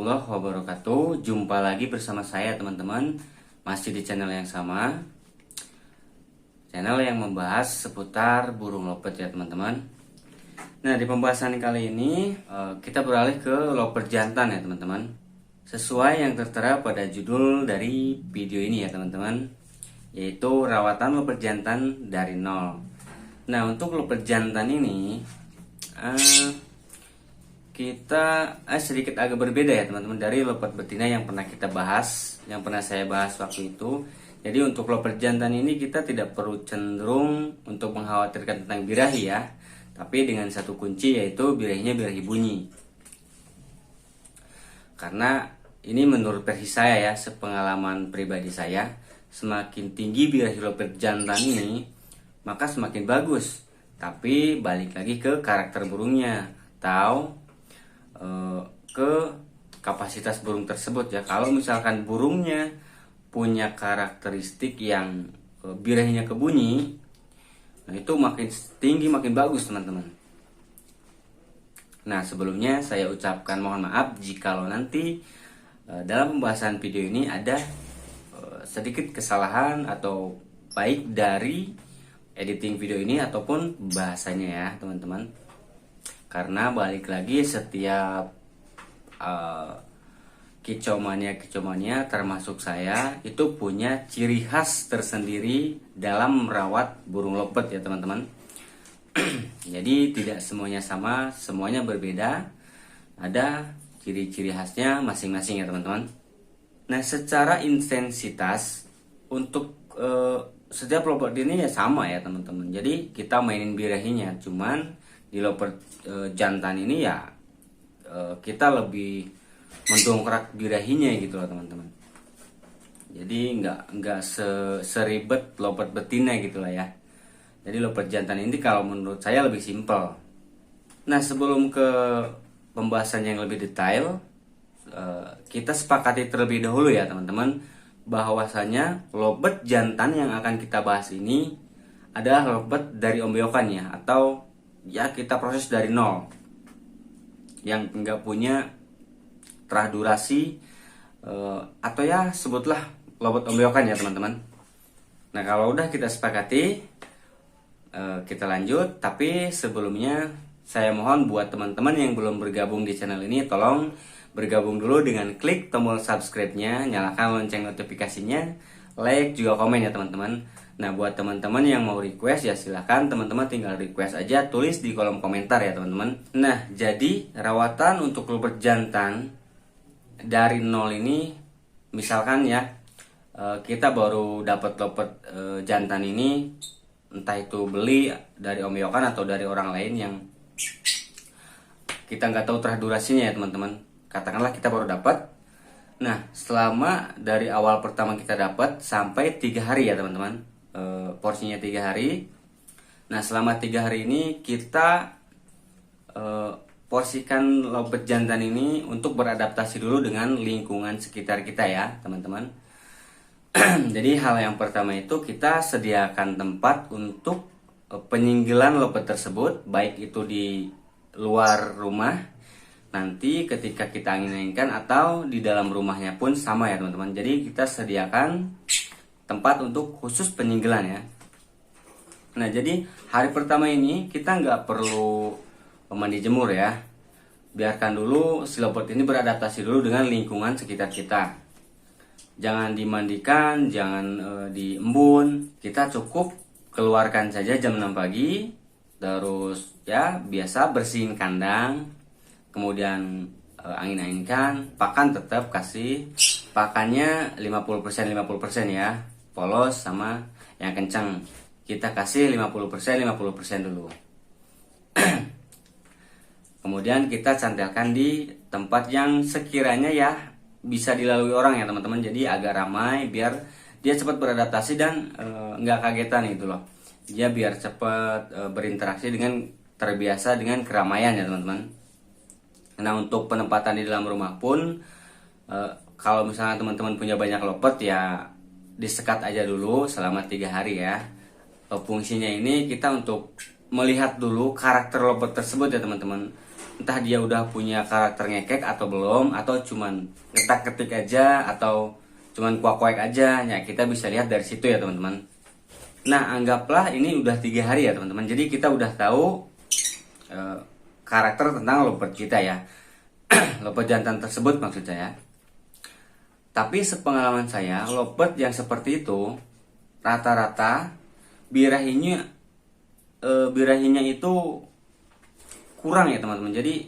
warahmatullahi wabarakatuh. Jumpa lagi bersama saya teman-teman, masih di channel yang sama, channel yang membahas seputar burung lopet ya teman-teman. Nah, di pembahasan kali ini kita beralih ke lopet jantan ya teman-teman, sesuai yang tertera pada judul dari video ini ya teman-teman, yaitu rawatan lopet jantan dari nol. Nah, untuk lopet jantan ini kita sedikit agak berbeda ya teman-teman dari lopet betina yang pernah kita bahas, yang pernah saya bahas waktu itu. Jadi untuk lopet jantan ini kita tidak perlu cenderung untuk mengkhawatirkan tentang birahi ya, tapi dengan satu kunci, yaitu birahinya birahi bunyi. Karena ini menurut versi saya ya, sepengalaman pribadi saya, semakin tinggi birahi lopet jantan ini maka semakin bagus. Tapi balik lagi ke karakter burungnya atau ke kapasitas burung tersebut ya. Kalau misalkan burungnya punya karakteristik yang birahinya kebunyi, nah itu makin tinggi makin bagus teman-teman. Nah, sebelumnya saya ucapkan mohon maaf jikalau nanti dalam pembahasan video ini ada sedikit kesalahan atau baik dari editing video ini ataupun bahasanya ya teman-teman. Karena balik lagi, setiap kicomania termasuk saya itu punya ciri khas tersendiri dalam merawat burung lopet ya teman-teman. Jadi tidak semuanya sama, semuanya berbeda. Ada ciri-ciri khasnya masing-masing ya teman-teman. Nah, secara intensitas untuk setiap lopet ini ya sama ya teman-teman. Jadi kita mainin birahinya, cuman di lopet jantan ini ya kita lebih mendongkrak birahinya gitu loh teman-teman. Jadi nggak seribet lopet betina gitulah ya. Jadi lopet jantan ini kalau menurut saya lebih simpel. Nah, sebelum ke pembahasan yang lebih detail, kita sepakati terlebih dahulu ya teman-teman, bahwasanya lopet jantan yang akan kita bahas ini adalah lopet dari ombyokannya, atau ya kita proses dari nol, yang enggak punya terah durasi atau ya sebutlah lopet ombyokan ya teman-teman. Nah, kalau udah kita sepakati, kita lanjut. Tapi sebelumnya saya mohon buat teman-teman yang belum bergabung di channel ini, tolong bergabung dulu dengan klik tombol subscribe-nya, nyalakan lonceng notifikasinya, like juga komen ya teman-teman. Nah, buat teman-teman yang mau request ya silahkan teman-teman tinggal request aja, tulis di kolom komentar ya teman-teman. Nah, jadi rawatan untuk lopet jantan dari nol ini, misalkan ya kita baru dapat lopet jantan ini, entah itu beli dari ombyokan atau dari orang lain yang kita nggak tahu terah durasinya ya teman-teman. Katakanlah kita baru dapat. Nah, selama dari awal pertama kita dapat sampai 3 hari ya teman-teman, porsinya 3 hari. Nah, selama 3 hari ini kita porsikan lopet jantan ini untuk beradaptasi dulu dengan lingkungan sekitar kita ya teman-teman. Jadi hal yang pertama itu kita sediakan tempat untuk penyinggelan lopet tersebut, baik itu di luar rumah nanti ketika kita angin-anginkan, atau di dalam rumahnya pun sama ya teman-teman. Jadi kita sediakan tempat untuk khusus penyinggelan ya. Nah, jadi hari pertama ini kita nggak perlu mandi jemur ya. Biarkan dulu si lopet ini beradaptasi dulu dengan lingkungan sekitar kita. Jangan dimandikan, jangan diembun. Kita cukup keluarkan saja jam 6 pagi. Terus ya biasa bersihin kandang, kemudian angin-anginkan. Pakan tetap kasih pakannya 50% ya, polos sama yang kencang. Kita kasih 50% dulu. Kemudian kita cantelkan di tempat yang sekiranya ya bisa dilalui orang ya teman-teman. Jadi agak ramai biar dia cepat beradaptasi dan nggak kagetan gitu loh. Dia biar cepat berinteraksi dengan, terbiasa dengan keramaian ya teman-teman. Nah, untuk penempatan di dalam rumah pun kalau misalnya teman-teman punya banyak lopet ya disekat aja dulu selama 3 hari ya. Fungsinya ini kita untuk melihat dulu karakter lopet tersebut ya teman-teman. entah dia udah punya karakter ngekek atau belum, atau cuman ngetak-ketik aja, atau cuman kuak-kuak aja. Ya kita bisa lihat dari situ ya teman-teman. Nah anggaplah ini udah 3 hari ya teman-teman. Jadi kita udah tahu karakter tentang lovebird kita ya. Lovebird jantan tersebut maksud saya. Tapi sepengalaman saya, lovebird yang seperti itu rata-rata birahinya itu kurang ya teman-teman. Jadi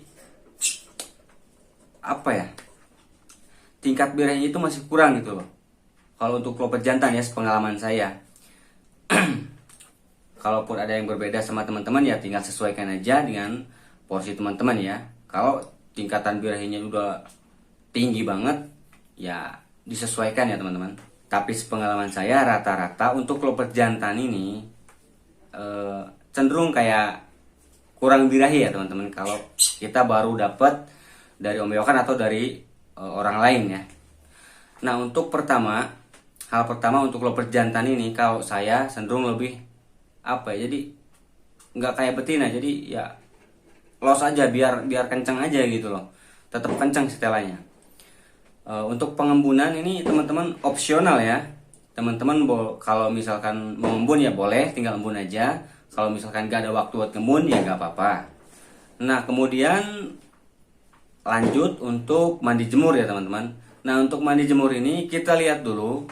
apa ya, tingkat birahinya itu masih kurang gitu loh kalau untuk lovebird jantan ya, sepengalaman saya. Kalaupun ada yang berbeda sama teman-teman ya tinggal sesuaikan aja dengan porsi teman-teman ya. Kalau tingkatan birahinya udah tinggi banget ya disesuaikan ya teman-teman. Tapi sepengalaman saya rata-rata untuk lovebird jantan ini cenderung kayak kurang birahi ya teman-teman, kalau kita baru dapat dari Om Yokan atau dari orang lain ya. Nah untuk hal pertama untuk lovebird jantan ini, kalau saya cenderung lebih apa ya, jadi nggak kayak betina, jadi ya los aja, biar kencang aja gitu loh, tetap kencang setelannya. Untuk pengembunan ini teman-teman opsional ya. Teman-teman kalau misalkan mau embun ya boleh, tinggal embun aja. Kalau misalkan gak ada waktu buat ngembun ya gak apa-apa. Nah kemudian lanjut untuk mandi jemur ya teman-teman. Nah untuk mandi jemur ini kita lihat dulu.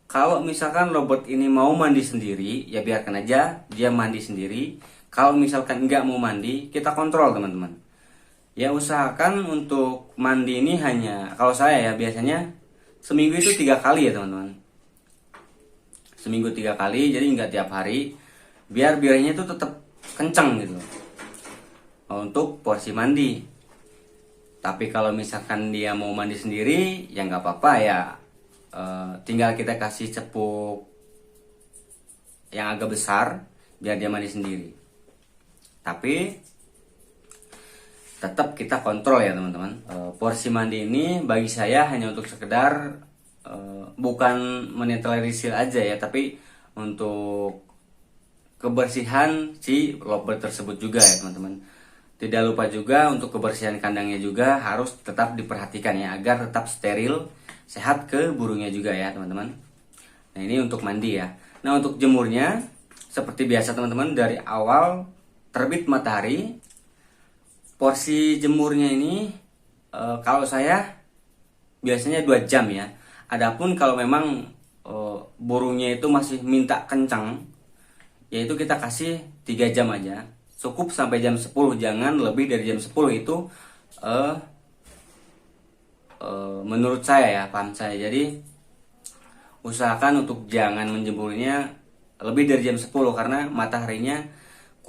Kalau misalkan lovebird ini mau mandi sendiri ya biarkan aja dia mandi sendiri. Kalau misalkan nggak mau mandi, kita kontrol teman-teman. Ya usahakan untuk mandi ini hanya, kalau saya ya biasanya seminggu itu 3 kali ya teman-teman. Seminggu 3 kali, jadi nggak tiap hari, biar birahinya itu tetap kencang gitu untuk porsi mandi. Tapi kalau misalkan dia mau mandi sendiri ya nggak apa-apa ya, tinggal kita kasih cepuk yang agak besar biar dia mandi sendiri. Tapi tetap kita kontrol ya teman-teman. Porsi mandi ini bagi saya hanya untuk sekedar bukan menetralisir aja ya, tapi untuk kebersihan si lovebird tersebut juga ya teman-teman. Tidak lupa juga untuk kebersihan kandangnya juga harus tetap diperhatikan ya, agar tetap steril, sehat ke burungnya juga ya teman-teman. Nah ini untuk mandi ya. Nah untuk jemurnya seperti biasa teman-teman, dari awal terbit matahari, porsi jemurnya ini kalau saya biasanya 2 jam ya. Adapun kalau memang burungnya itu masih minta kencang, yaitu kita kasih 3 jam aja. Cukup sampai jam 10, jangan lebih dari jam 10 itu menurut saya ya, paham saya. Jadi usahakan untuk jangan menjemurnya lebih dari jam 10 karena mataharinya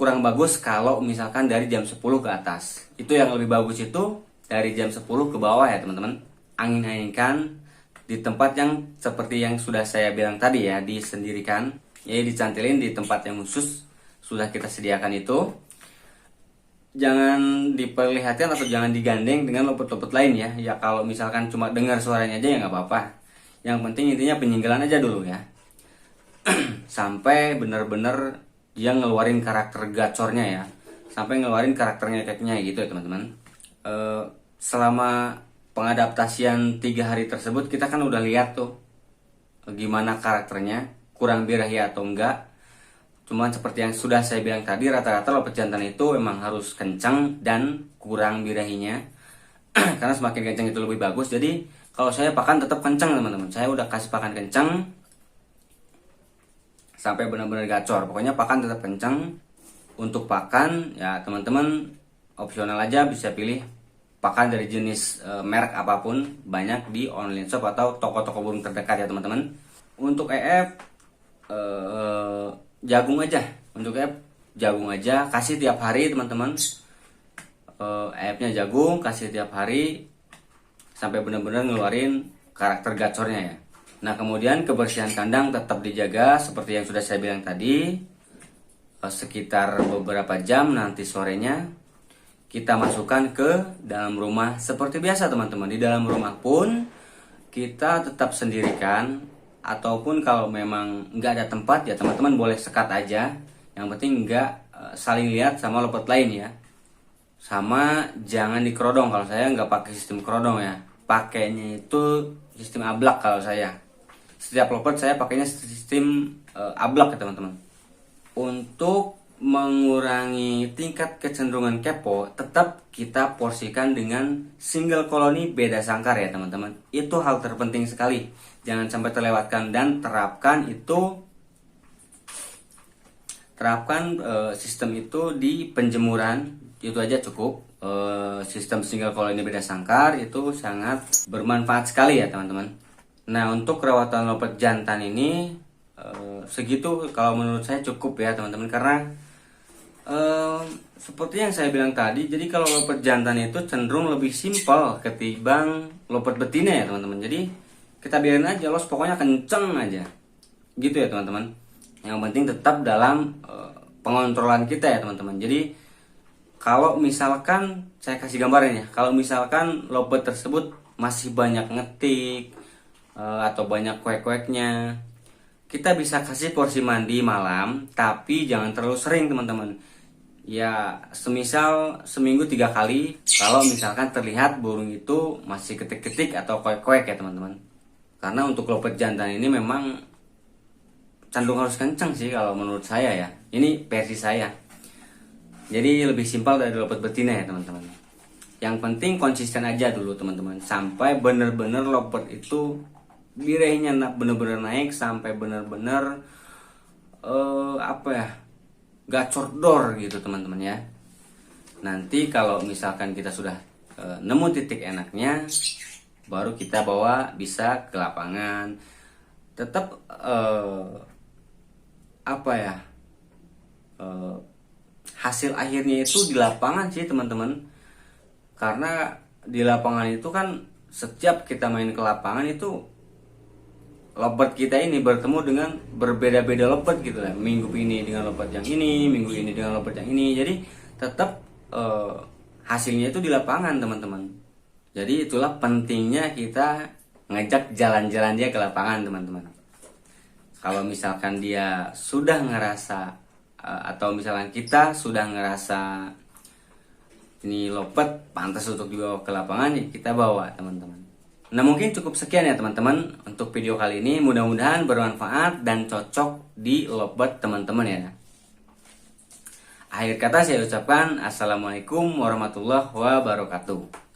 kurang bagus kalau misalkan dari jam 10 ke atas. Itu yang lebih bagus itu dari jam 10 ke bawah ya teman-teman. Angin-anginkan di tempat yang seperti yang sudah saya bilang tadi ya, disendirikan, ya dicantilin di tempat yang khusus sudah kita sediakan itu. Jangan diperlihatkan atau jangan digandeng dengan lovebird lain ya. Ya kalau misalkan cuma dengar suaranya aja ya nggak apa-apa. Yang penting intinya penyinggalan aja dulu ya. Sampai benar-benar dia ngeluarin karakter gacornya ya, sampai ngeluarin karakternya ngekeknya gitu ya teman-teman. Selama pengadaptasian 3 hari tersebut kita kan udah lihat tuh gimana karakternya, kurang birahi atau enggak. Cuman seperti yang sudah saya bilang tadi, rata-rata lovebird jantan itu memang harus kencang dan kurang birahinya. Karena semakin kencang itu lebih bagus. Jadi kalau saya pakan tetap kencang teman-teman. Saya udah kasih pakan kencang sampai benar-benar gacor. Pokoknya pakan tetap kencang. Untuk pakan ya teman-teman opsional aja, bisa pilih pakan dari jenis merek apapun, banyak di online shop atau toko-toko burung terdekat ya teman-teman. Untuk jagung aja. Untuk jagung aja, kasih tiap hari teman-teman. EF-nya jagung, kasih tiap hari sampai benar-benar ngeluarin karakter gacornya ya. Nah kemudian kebersihan kandang tetap dijaga seperti yang sudah saya bilang tadi. Sekitar beberapa jam nanti sorenya kita masukkan ke dalam rumah seperti biasa teman-teman. Di dalam rumah pun kita tetap sendirikan, ataupun kalau memang nggak ada tempat ya teman-teman boleh sekat aja. Yang penting nggak saling lihat sama lovebird lain ya. Sama jangan dikerodong. Kalau saya nggak pakai sistem kerodong ya, pakainya itu sistem ablak. Kalau saya setiap lopet saya pakainya sistem ablak ya teman-teman. Untuk mengurangi tingkat kecenderungan kepo, tetap kita porsikan dengan single koloni beda sangkar ya teman-teman. Itu hal terpenting sekali, jangan sampai terlewatkan. Dan terapkan sistem itu di penjemuran, itu aja cukup. Sistem single koloni beda sangkar itu sangat bermanfaat sekali ya teman-teman. Nah, untuk perawatan lopet jantan ini segitu kalau menurut saya cukup ya teman-teman, karena seperti yang saya bilang tadi, jadi kalau lopet jantan itu cenderung lebih simpel ketimbang lopet betina ya teman-teman. Jadi kita biarin aja, los pokoknya kenceng aja gitu ya teman-teman. Yang penting tetap dalam pengontrolan kita ya teman-teman. Jadi kalau misalkan saya kasih gambaran ya, kalau misalkan lopet tersebut masih banyak ngetik atau banyak kuek-kueknya, kita bisa kasih porsi mandi malam, tapi jangan terlalu sering teman-teman. Ya semisal seminggu 3 kali, kalau misalkan terlihat burung itu masih ketik-ketik atau kuek-kuek ya teman-teman. Karena untuk lopet jantan ini memang cenderung harus kenceng sih kalau menurut saya ya. Ini versi saya. Jadi lebih simpel dari lopet betina ya teman-teman. Yang penting konsisten aja dulu teman-teman, sampai bener-bener lopet itu birehnya bener-bener naik, sampai bener-bener gacor dor gitu teman-teman ya. Nanti kalau misalkan kita sudah nemu titik enaknya, baru kita bawa bisa ke lapangan. Tetap hasil akhirnya itu di lapangan sih teman-teman. Karena di lapangan itu kan setiap kita main ke lapangan itu lopet kita ini bertemu dengan berbeda-beda lopet gitu lah. Minggu ini dengan lopet yang ini, minggu ini dengan lopet yang ini. Jadi tetap hasilnya itu di lapangan teman-teman. Jadi itulah pentingnya kita ngajak jalan-jalan dia ke lapangan teman-teman. Kalau misalkan dia sudah ngerasa atau misalkan kita sudah ngerasa ini lopet pantas untuk dibawa ke lapangan, ya kita bawa teman-teman. Nah, mungkin cukup sekian ya teman-teman untuk video kali ini. Mudah-mudahan bermanfaat dan cocok di lopet teman-teman ya. Akhir kata saya ucapkan assalamualaikum warahmatullahi wabarakatuh.